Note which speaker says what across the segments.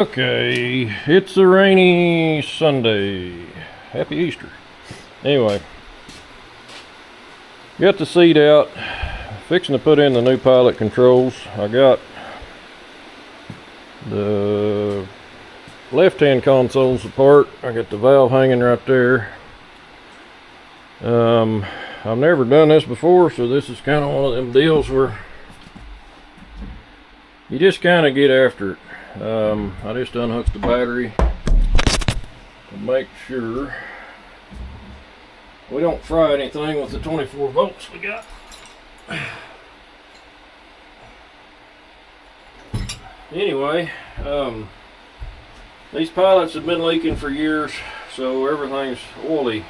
Speaker 1: Okay, it's a rainy Sunday. Happy Easter. Anyway, got the seat out, fixing to put in the new pilot controls. I got the left-hand consoles apart. I got the valve hanging right there. I've never done this before, so this is kind of one of them deals where you just kind of get after it. I just unhooked the battery to make sure we don't fry anything with the 24 volts we got. Anyway, these pilots have been leaking for years, so everything's oily.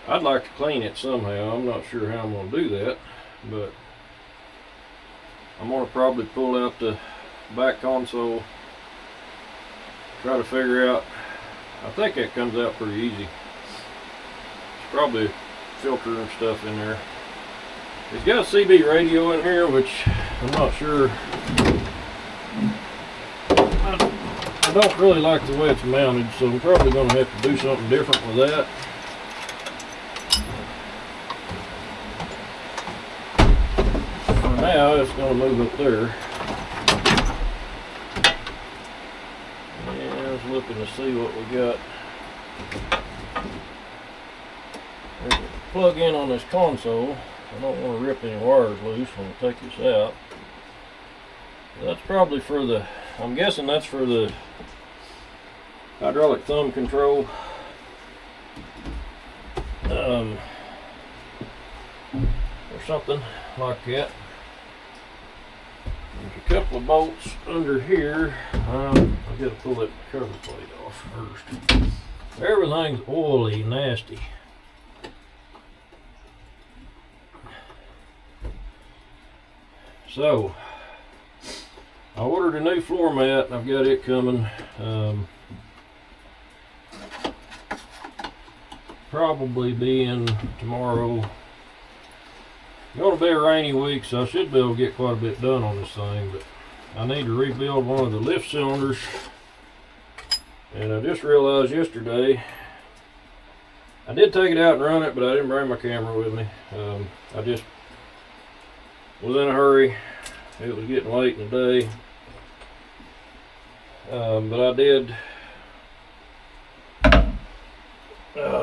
Speaker 1: I'd like to clean it somehow. I'm not sure how I'm going to do that, but I'm going to probably pull out the back console, try to figure out. I think that comes out pretty easy. It's probably a filter and stuff in there. It's got a CB radio in here, which I'm not sure. I don't really like the way it's mounted, so I'm probably going to have to do something different with that. Now it's going to move up there. And I was looking to see what we got. There's a plug in on this console. I don't want to rip any wires loose when I take this out. That's probably for the, I'm guessing that's for the hydraulic thumb control. Or something like that. There's a couple of bolts under here. I've got to pull that cover plate off first. Everything's oily, nasty. So, I ordered a new floor mat and I've got it coming. Probably be in tomorrow. It's going to be a rainy week, so I should be able to get quite a bit done on this thing, but I need to rebuild one of the lift cylinders. And I just realized yesterday, I did take it out and run it, but I didn't bring my camera with me. I just was in a hurry. It was getting late in the day. But I did,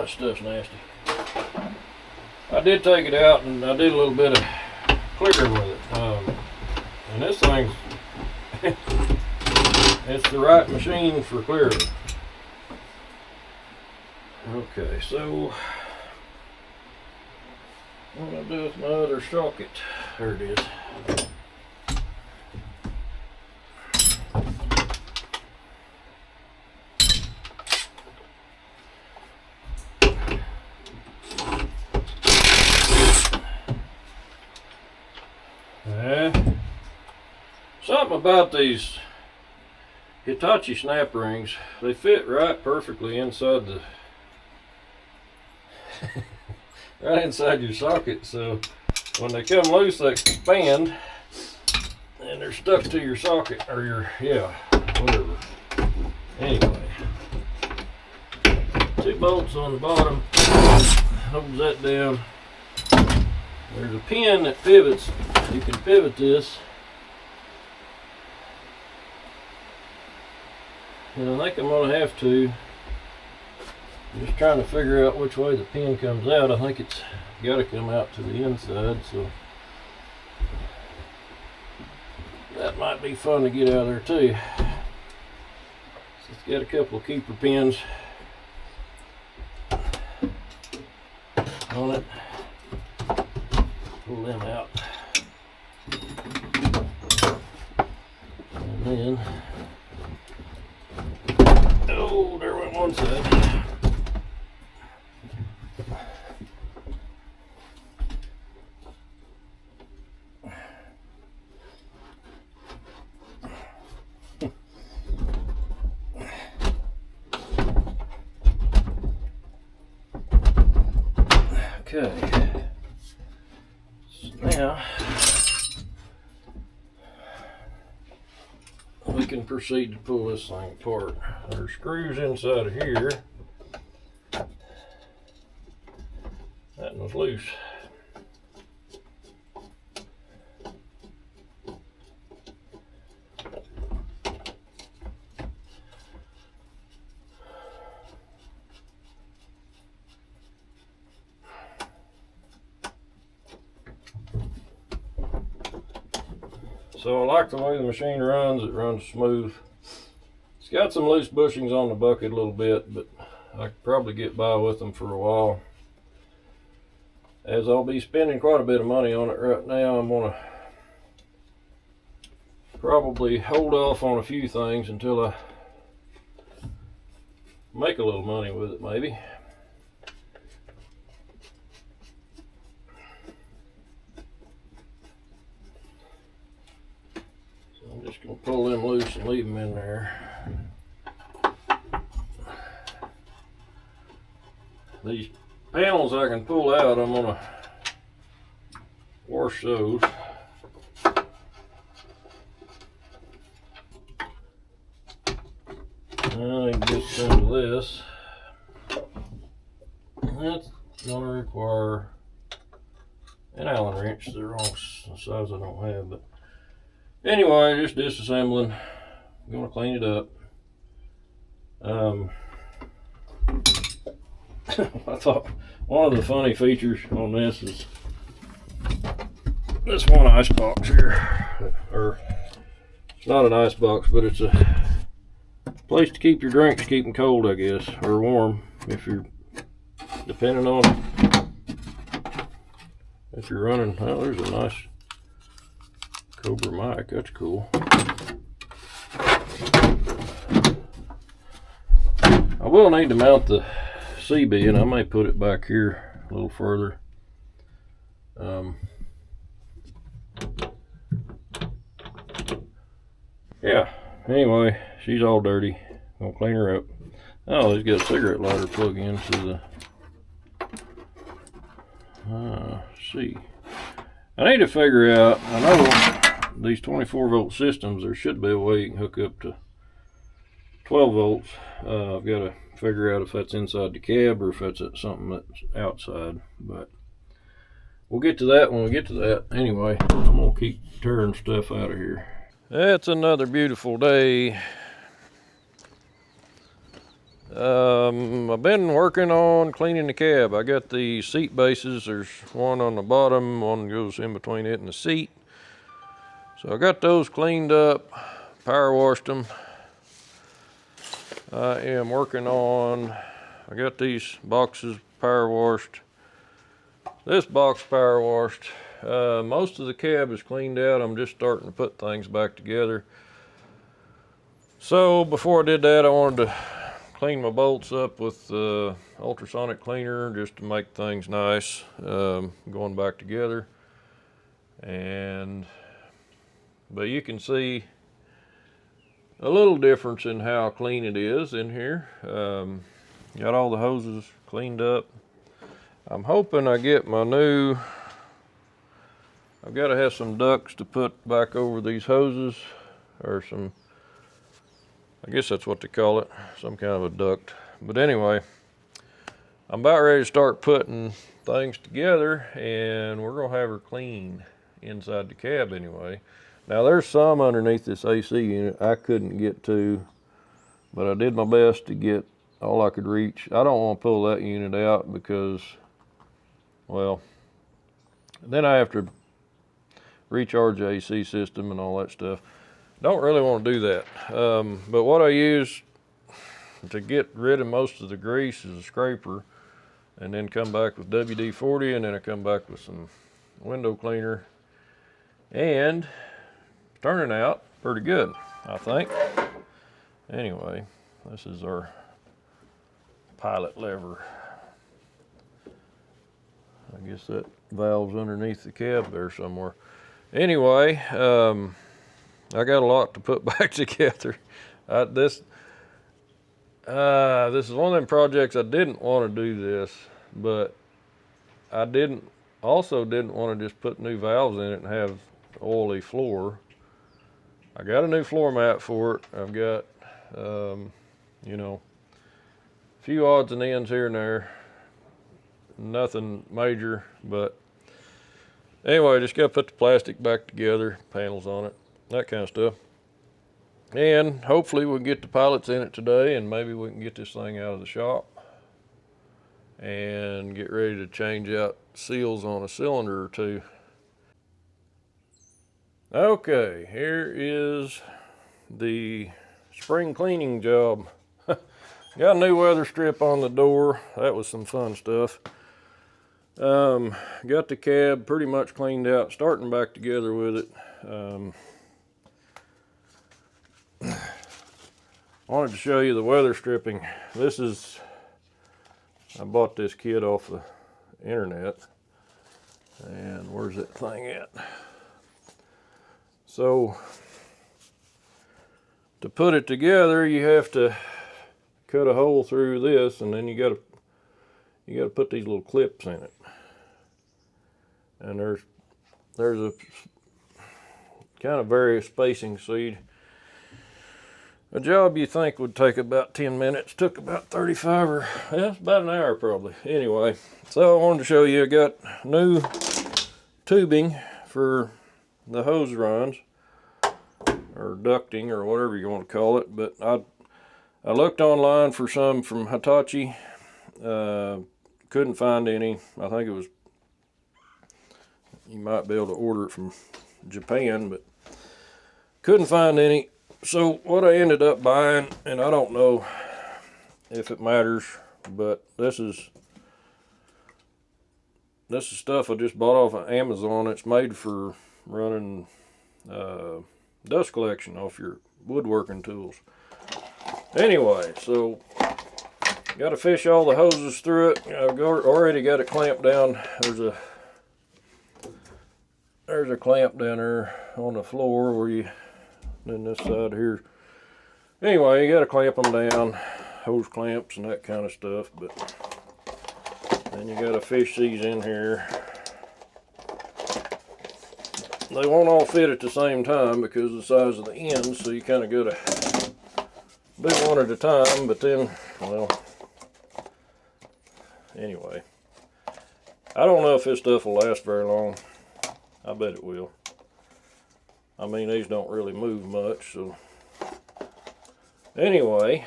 Speaker 1: stuff's nasty. I did take it out and I did a little bit of clear with it. And this thing's, it's the right machine for clearing. Okay, so what do I do with my other socket? There it is. Something about these Hitachi snap rings, they fit right perfectly inside the right inside your socket, so when they come loose they expand and they're stuck to your socket or your, whatever. Anyway, 2 bolts on the bottom holds that down. There's a pin that pivots. You can pivot this. And I think I'm going to have to, just trying to figure out which way the pin comes out. I think it's got to come out to the inside, so that might be fun to get out of there too. So it's got a couple of keeper pins on it. Pull them out. And then, oh, there went one side. Okay. So now we can proceed to pull this thing apart. There's screws inside of here. That one was loose. So I like the way the machine runs. It runs smooth. It's got some loose bushings on the bucket a little bit, but I could probably get by with them for a while. As I'll be spending quite a bit of money on it right now, I'm gonna probably hold off on a few things until I make a little money with it, maybe. I'm just going to pull them loose and leave them in there. These panels I can pull out, I'm going to wash those. I can get some of this. That's going to require an Allen wrench. The wrong size I don't have, but anyway, just disassembling. I'm going to clean it up. I thought one of the funny features on this is this one ice box here. Or it's not an ice box, but it's a place to keep your drinks, keep them cold, I guess, or warm if you're depending on if you're running. Oh, there's a nice Cobra mic. That's cool. I will need to mount the CB, and I may put it back here a little further. Yeah, anyway, she's all dirty. Gonna clean her up. Oh, he's got a cigarette lighter plug into the see. I need to figure out, I know these 24 volt systems, there should be a way you can hook up to 12 volts. I've got to figure out if that's inside the cab or if that's something that's outside, but we'll get to that when we get to that. Anyway, I'm gonna keep tearing stuff out of here. It's another beautiful day. I've been working on cleaning the cab. I got the seat bases. There's one on the bottom, one goes in between it and the seat. So I got those cleaned up, power washed them. I am working on, I got these boxes power washed. This box power washed. Most of the cab is cleaned out. I'm just starting to put things back together. So before I did that, I wanted to clean my bolts up with ultrasonic cleaner just to make things nice, going back together. But you can see a little difference in how clean it is in here. Got all the hoses cleaned up. I'm hoping I get my new, I've got to have some ducts to put back over these hoses, or some, I guess that's what they call it, some kind of a duct. But anyway, I'm about ready to start putting things together, and we're gonna have her clean inside the cab anyway. Now there's some underneath this AC unit I couldn't get to, but I did my best to get all I could reach. I don't want to pull that unit out because, well, then I have to recharge the AC system and all that stuff. Don't really want to do that. But what I use to get rid of most of the grease is a scraper, and then come back with WD-40, and then I come back with some window cleaner, and it's turning out pretty good, I think. Anyway, this is our pilot lever. I guess that valve's underneath the cab there somewhere. Anyway, I got a lot to put back together. This is one of them projects I didn't want to do this, but I also didn't want to just put new valves in it and have oily floor. I got a new floor mat for it. I've got, you know, a few odds and ends here and there. Nothing major, but anyway, just gotta put the plastic back together, panels on it, that kind of stuff. And hopefully we'll get the pilots in it today, and maybe we can get this thing out of the shop and get ready to change out seals on a cylinder or two. Okay, here is the spring cleaning job. Got a new weather strip on the door. That was some fun stuff. Got the cab pretty much cleaned out, starting back together with it. Wanted to show you the weather stripping. This is, I bought this kit off the internet. And where's that thing at? So, to put it together, you have to cut a hole through this, and then you gotta put these little clips in it. And there's a kind of various spacing, so a job you think would take about 10 minutes took about 35 or, yeah, it's about an hour probably. Anyway, so I wanted to show you, I got new tubing for the hose runs, or ducting, or whatever you want to call it, but I looked online for some from Hitachi, couldn't find any. I think it was, you might be able to order it from Japan, but couldn't find any. So what I ended up buying, and I don't know if it matters, but this is stuff I just bought off of Amazon. It's made for running dust collection off your woodworking tools. Anyway, so got to fish all the hoses through it. I've already got it clamped down. There's a clamp down there on the floor where you, then this side here. Anyway, you got to clamp them down, hose clamps and that kind of stuff. But then you got to fish these in here. They won't all fit at the same time because of the size of the ends, so you kind of got to do one at a time. But then, well, anyway, I don't know if this stuff will last very long. I bet it will. I mean, these don't really move much, so anyway,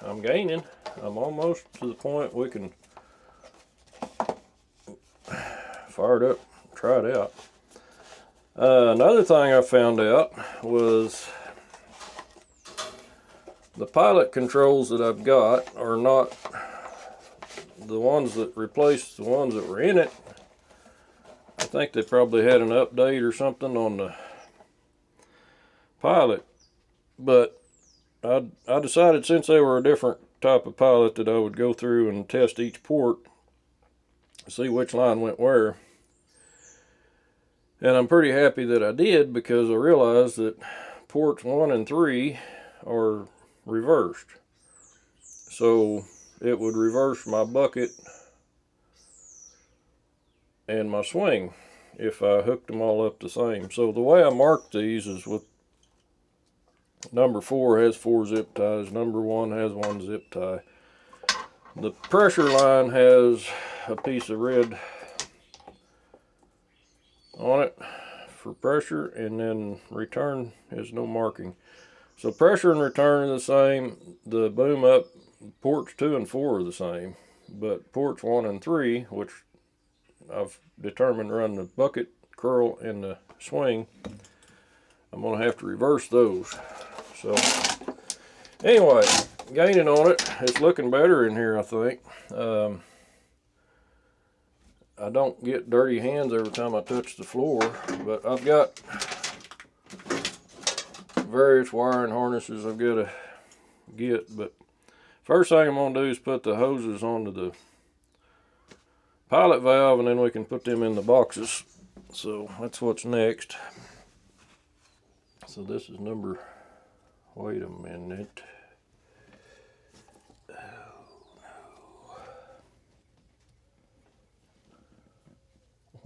Speaker 1: I'm gaining. I'm almost to the point we can fire it up, try it out. Another thing I found out was the pilot controls that I've got are not the ones that replaced the ones that were in it. I think they probably had an update or something on the pilot, but I decided, since they were a different type of pilot, that I would go through and test each port, see which line went where. And I'm pretty happy that I did, because I realized that ports 1 and 3 are reversed. So it would reverse my bucket and my swing if I hooked them all up the same. So the way I marked these is with number 4 has 4 zip ties, number 1 has 1 zip tie. The pressure line has a piece of red on it for pressure, and then return has no marking. So pressure and return are the same. The boom up, ports 2 and 4 are the same, but ports 1 and 3, which I've determined to run the bucket, curl, and the swing, I'm going to have to reverse those. So anyway, gaining on it. It's looking better in here, I think. I don't get dirty hands every time I touch the floor, but I've got various wiring harnesses I've got to get. But first thing I'm going to do is put the hoses onto the pilot valve, and then we can put them in the boxes. So that's what's next. So this is number, wait a minute.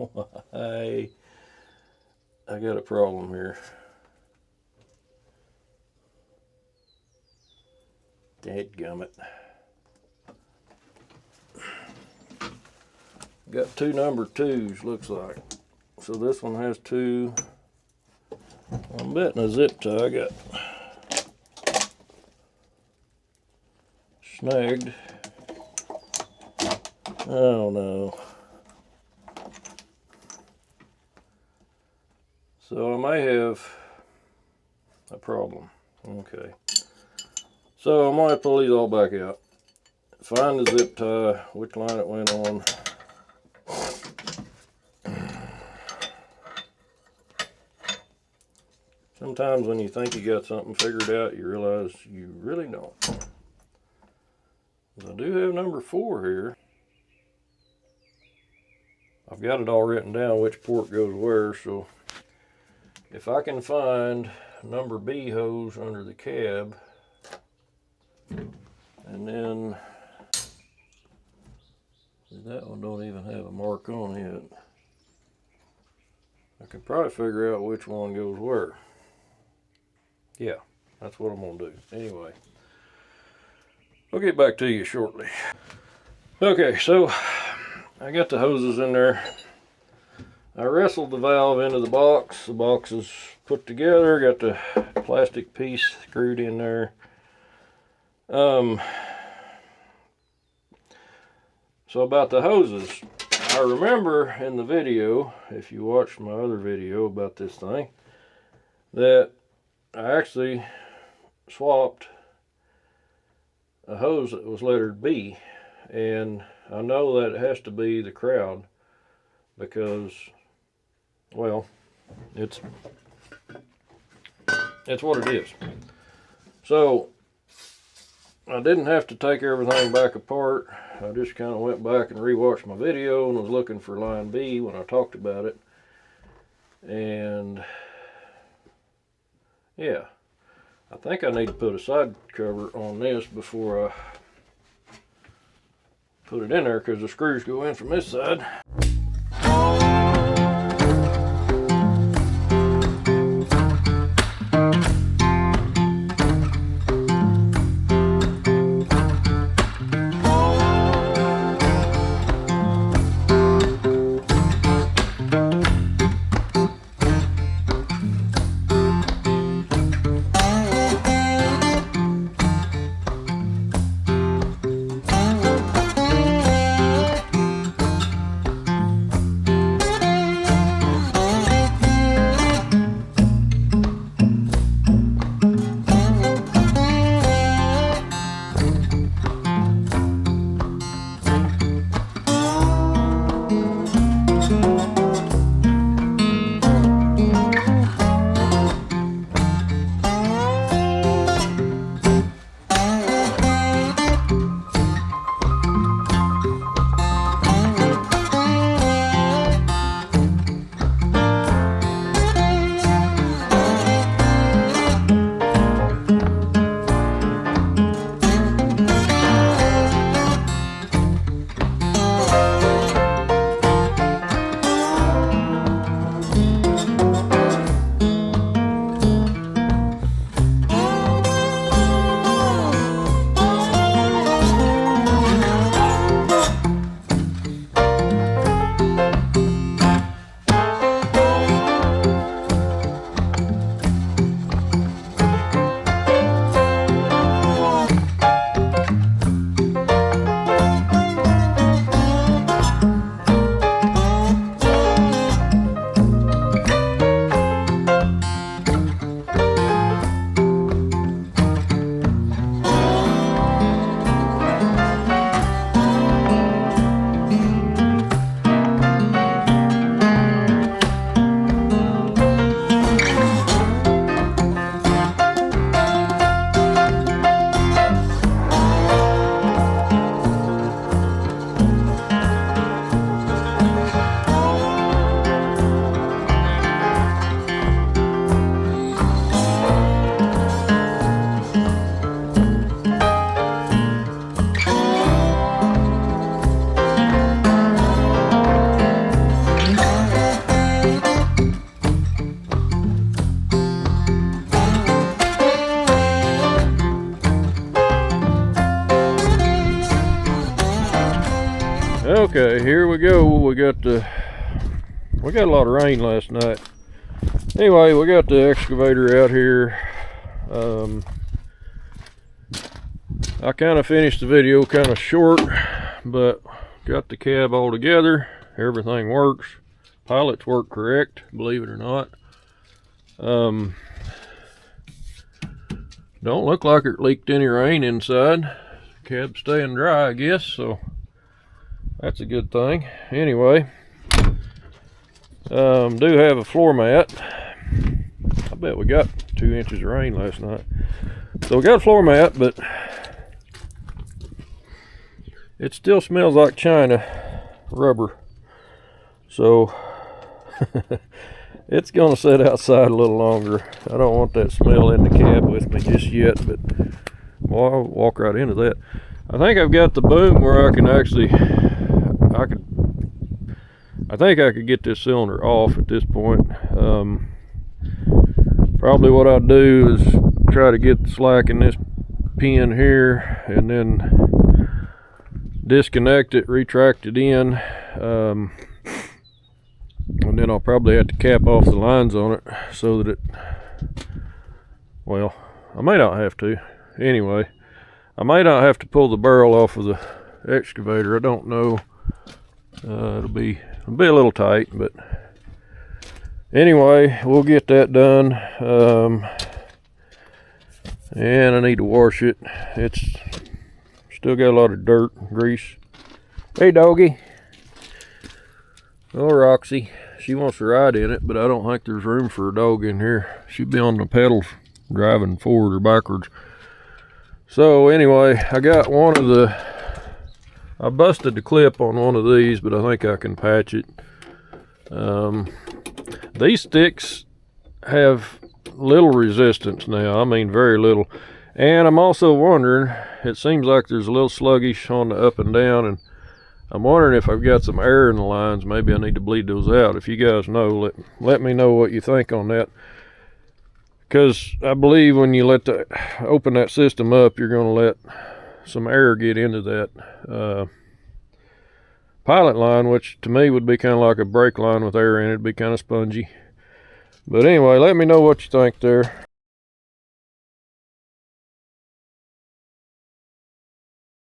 Speaker 1: Why? I got a problem here. Dadgummit. Got two number 2s, looks like. So this one has 2. I'm betting a zip tie got snagged. Oh no. So I may have a problem. Okay. So I'm going to pull these all back out. Find the zip tie, which line it went on. Sometimes when you think you got something figured out, you realize you really don't. I do have number 4 here. I've got it all written down which port goes where, so if I can find number B hose under the cab, and then that one don't even have a mark on it, I can probably figure out which one goes where. Yeah, that's what I'm gonna do. Anyway, I'll get back to you shortly. Okay, so I got the hoses in there. I wrestled the valve into the box. The box is put together, got the plastic piece screwed in there. So about the hoses, I remember in the video, if you watched my other video about this thing, that I actually swapped a hose that was lettered B, and I know that it has to be the crowd because, well, it's what it is. So I didn't have to take everything back apart. I just kind of went back and rewatched my video and was looking for line B when I talked about it. And yeah, I think I need to put a side cover on this before I put it in there, because the screws go in from this side. Okay, here we go. We got a lot of rain last night. Anyway, we got the excavator out here. I kind of finished the video kind of short, but got the cab all together. Everything works. Pilots work correct, believe it or not. Don't look like it leaked any rain inside. Cab's staying dry, I guess, so that's a good thing. Anyway, do have a floor mat. I bet we got 2 inches of rain last night. So we got a floor mat, but it still smells like China rubber. So it's gonna sit outside a little longer. I don't want that smell in the cab with me just yet, but well, I'll walk right into that. I think I've got the boom where I can actually, I think I could get this cylinder off at this point. Probably what I'll do is try to get the slack in this pin here and then disconnect it, retract it in, and then I'll probably have to cap off the lines on it so that it, well, I may not have to. Anyway, I may not have to pull the barrel off of the excavator. I don't know. It'll be a little tight, but anyway, we'll get that done. And I need to wash it. It's still got a lot of dirt, grease. Hey, doggy. Oh, Roxy. She wants to ride in it, but I don't think there's room for a dog in here. She'd be on the pedals driving forward or backwards. So anyway, I got one of the, I busted the clip on one of these, but I think I can patch it. These sticks have little resistance now. I mean, very little. And I'm also wondering, it seems like there's a little sluggish on the up and down, and I'm wondering if I've got some air in the lines. Maybe I need to bleed those out. If you guys know, let me know what you think on that. Because I believe when you open that system up, you're going to let some air get into that pilot line, which to me would be kind of like a brake line with air in it. It'd be kind of spongy. But anyway, let me know what you think there.